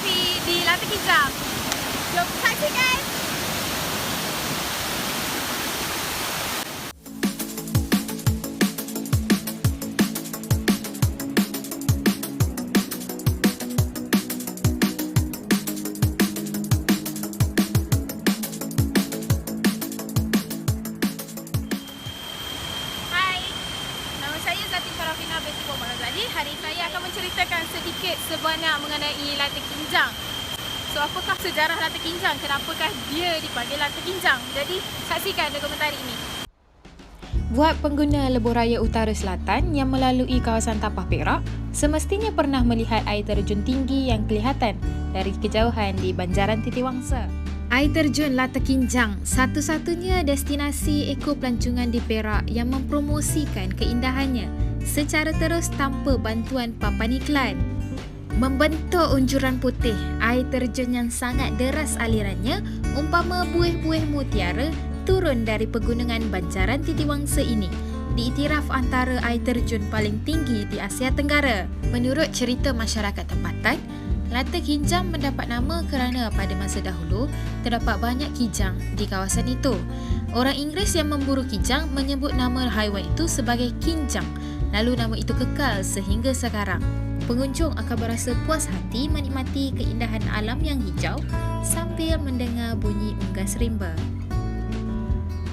fotografi di Lata Kijang. Jom saksikan! Hari ini saya akan menceritakan sedikit sebanyak mengenai Lata Kijang. So, apakah sejarah Lata Kijang? Kenapakah dia dipanggil Lata Kijang? Jadi, saksikan dokumentari ini. Buat pengguna lebuh raya utara selatan yang melalui kawasan Tapah Perak, semestinya pernah melihat air terjun tinggi yang kelihatan dari kejauhan di Banjaran Titiwangsa. Air terjun Lata Kijang, satu-satunya destinasi eko pelancongan di Perak yang mempromosikan keindahannya secara terus tanpa bantuan papan iklan. Membentuk unjuran putih, air terjun yang sangat deras alirannya umpama buih-buih mutiara turun dari pegunungan Banjaran Titiwangsa ini, diiktiraf antara air terjun paling tinggi di Asia Tenggara. Menurut cerita masyarakat tempatan, Lata Kijang mendapat nama kerana pada masa dahulu terdapat banyak kijang di kawasan itu. Orang Inggeris yang memburu kijang menyebut nama haiwan itu sebagai kinjang. Lalu nama itu kekal sehingga sekarang. Pengunjung akan berasa puas hati menikmati keindahan alam yang hijau sambil mendengar bunyi unggas rimba.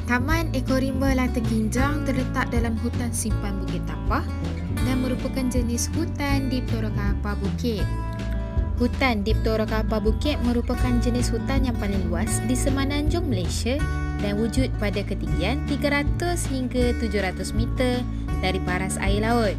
Taman Ekorimba Lata Kijang terletak dalam hutan simpan Bukit Tapah dan merupakan jenis hutan Dipterocarpa bukit. Hutan Dipterocarpa bukit merupakan jenis hutan yang paling luas di semenanjung Malaysia dan wujud pada ketinggian 300 hingga 700 meter dari paras air laut.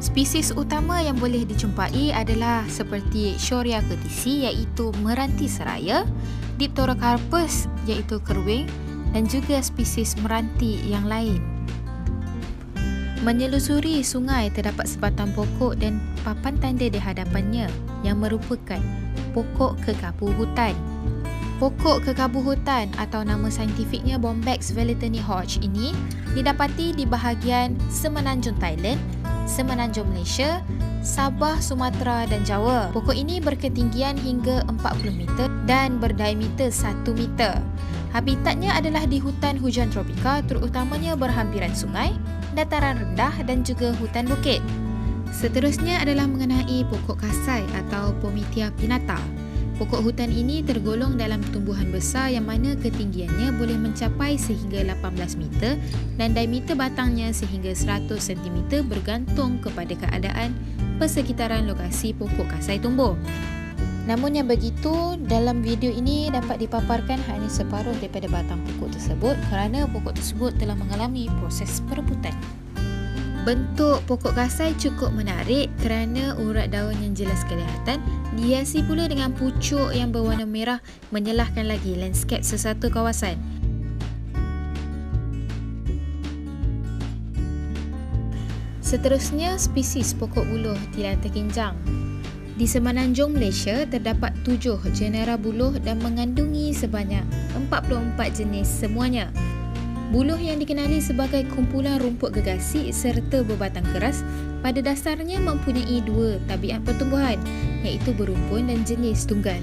Spesies utama yang boleh dijumpai adalah seperti Shorea curtisi iaitu meranti seraya, Dipterocarpus iaitu keruing dan juga spesies meranti yang lain. Menyelusuri sungai terdapat sebatang pokok dan papan tanda di hadapannya yang merupakan pokok kekabu hutan. Pokok kekabu hutan atau nama saintifiknya Bombax veletani Hodge ini didapati di bahagian semenanjung Thailand, semenanjung Malaysia, Sabah, Sumatera dan Jawa. Pokok ini berketinggian hingga 40 meter dan berdiameter 1 meter. Habitatnya adalah di hutan hujan tropika terutamanya berhampiran sungai, dataran rendah dan juga hutan bukit. Seterusnya adalah mengenai pokok kasai atau Pomethea pinnata. Pokok hutan ini tergolong dalam tumbuhan besar yang mana ketinggiannya boleh mencapai sehingga 18 meter dan diameter batangnya sehingga 100 cm bergantung kepada keadaan persekitaran lokasi pokok kasai tumbuh. Namun yang begitu, dalam video ini dapat dipaparkan hanya separuh daripada batang pokok tersebut kerana pokok tersebut telah mengalami proses perebutan. Bentuk pokok kasai cukup menarik kerana urat daun yang jelas kelihatan, dihiasi pula dengan pucuk yang berwarna merah menyelahkan lagi lanskap sesuatu kawasan. Seterusnya, spesies pokok buluh di Lata Kijang. Di semenanjung Malaysia terdapat 7 genera buluh dan mengandungi sebanyak 44 jenis semuanya. Buluh yang dikenali sebagai kumpulan rumput gegasi serta berbatang keras pada dasarnya mempunyai 2 tabiat pertumbuhan iaitu berumpun dan jenis tunggal.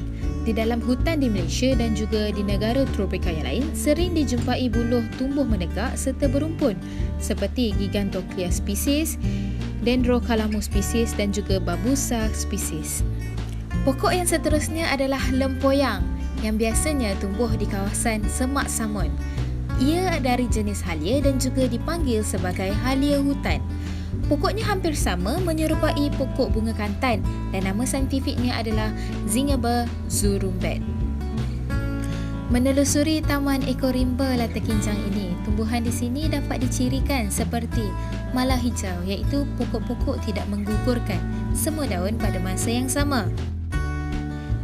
Di dalam hutan di Malaysia dan juga di negara tropika yang lain sering dijumpai buluh tumbuh menegak serta berumpun seperti Gigantoclea species, Dendrocalamus species dan juga Babusa species. Pokok yang seterusnya adalah lempoyang yang biasanya tumbuh di kawasan semak samun. Ia dari jenis halia dan juga dipanggil sebagai halia hutan. Pokoknya hampir sama menyerupai pokok bunga kantan dan nama saintifiknya adalah Zingiber zurumbat. Menelusuri Taman Ekorimba Lata Kijang ini, tumbuhan di sini dapat dicirikan seperti mala hijau iaitu pokok-pokok tidak menggugurkan semua daun pada masa yang sama.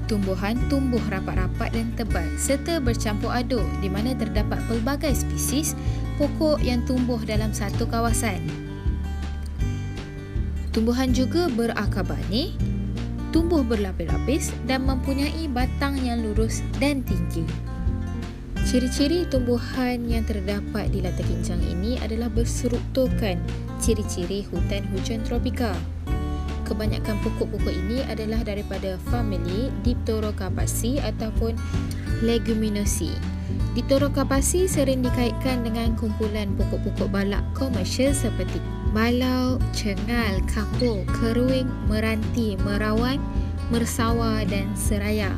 Tumbuhan tumbuh rapat-rapat dan tebal serta bercampur aduk di mana terdapat pelbagai spesies pokok yang tumbuh dalam satu kawasan. Tumbuhan juga berakar banih, tumbuh berlapis-lapis dan mempunyai batang yang lurus dan tinggi. Ciri-ciri tumbuhan yang terdapat di Lata Kijang ini adalah berserupturkan ciri-ciri hutan hujan tropika. kebanyakan pokok-pokok ini adalah daripada famili Dipterocarpaceae ataupun Leguminosae. Dipterocarpaceae sering dikaitkan dengan kumpulan pokok-pokok balak komersial seperti balau, cengal, kapur, keruing, meranti, merawan, mersawa dan seraya.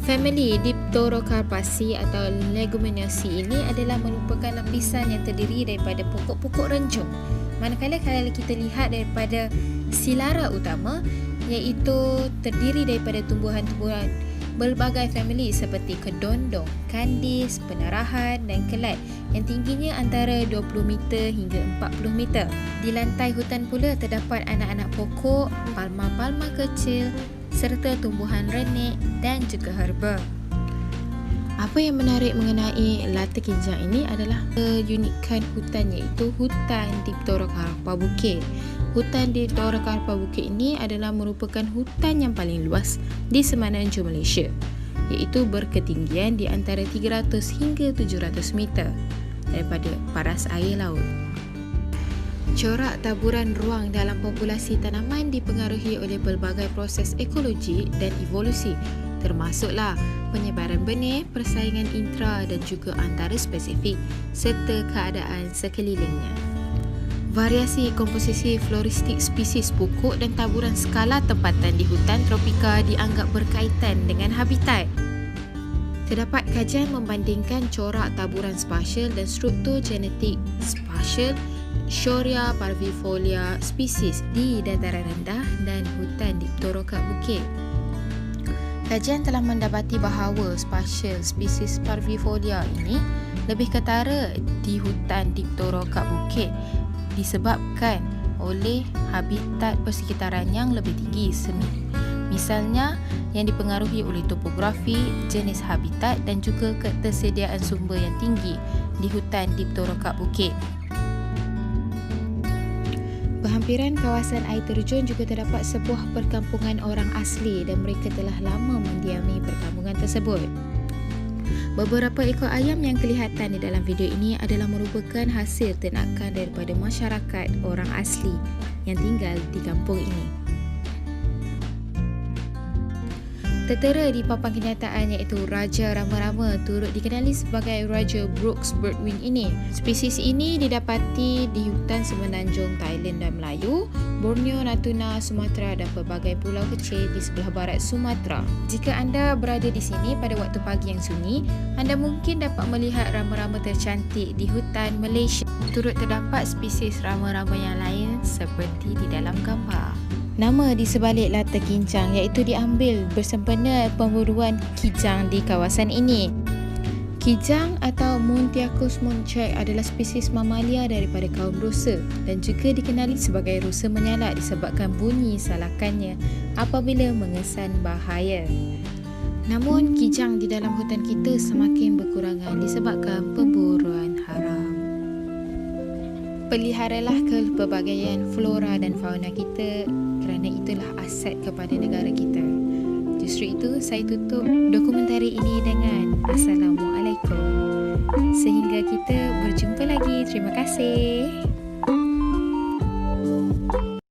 Famili Dipterocarpaceae atau Leguminosae ini adalah merupakan lapisan yang terdiri daripada pokok-pokok rencung. Manakala kalau kita lihat daripada silara utama, iaitu terdiri daripada tumbuhan-tumbuhan berbagai famili seperti kedondong, kandis, penarahan dan kelat yang tingginya antara 20 meter hingga 40 meter. Di lantai hutan pula terdapat anak-anak pokok, palma-palma kecil serta tumbuhan renik dan juga herba. Apa yang menarik mengenai Lata Kinjang ini adalah keunikan hutan, iaitu hutan Dipterocarpa Bukit. Hutan Dipterocarpa Bukit ini adalah merupakan hutan yang paling luas di semenanjung Malaysia, iaitu berketinggian di antara 300 hingga 700 meter daripada paras air laut. Corak taburan ruang dalam populasi tanaman dipengaruhi oleh pelbagai proses ekologi dan evolusi, termasuklah penyebaran benih, persaingan intra dan juga antara spesifik serta keadaan sekelilingnya. Variasi komposisi floristik spesies pokok dan taburan skala tempatan di hutan tropika dianggap berkaitan dengan habitat. Terdapat kajian membandingkan corak taburan spasial dan struktur genetik spasial Shorea parvifolia spesies di dataran rendah dan hutan Dipterocarpa Bukit. Kajian telah mendapati bahawa spasial spesies parvifolia ini lebih ketara di hutan Dipterocarpa Bukit disebabkan oleh habitat persekitaran yang lebih tinggi misalnya yang dipengaruhi oleh topografi, jenis habitat dan juga ketersediaan sumber yang tinggi di hutan Dipterocarpa Bukit. Berhampiran kawasan air terjun juga terdapat sebuah perkampungan orang asli dan mereka telah lama mendiami perkampungan tersebut. Beberapa ekor ayam yang kelihatan di dalam video ini adalah merupakan hasil ternakan daripada masyarakat orang asli yang tinggal di kampung ini. Tertera di papan kenyataan iaitu Raja Rama-Rama turut dikenali sebagai Raja Brooks Birdwing ini. Spesies ini didapati di hutan semenanjung Thailand dan Melayu, Borneo, Natuna, Sumatera dan pelbagai pulau kecil di sebelah barat Sumatera. Jika anda berada di sini pada waktu pagi yang sunyi, anda mungkin dapat melihat rama-rama tercantik di hutan Malaysia. Turut terdapat spesies rama-rama yang lain seperti di dalam gambar. Nama di sebalik Lata Kinjang iaitu diambil bersempena pemburuan kijang di kawasan ini. Kijang atau Montiacus monchai adalah spesies mamalia daripada kaum rusa dan juga dikenali sebagai rusa menyalak disebabkan bunyi salakannya apabila mengesan bahaya. Namun kijang di dalam hutan kita semakin berkurangan disebabkan pemburuan haram. Peliharalah kepelbagaian flora dan fauna kita kerana itulah aset kepada negara kita. Justru itu, saya tutup dokumentari ini dengan Assalamualaikum. Sehingga kita berjumpa lagi. Terima kasih.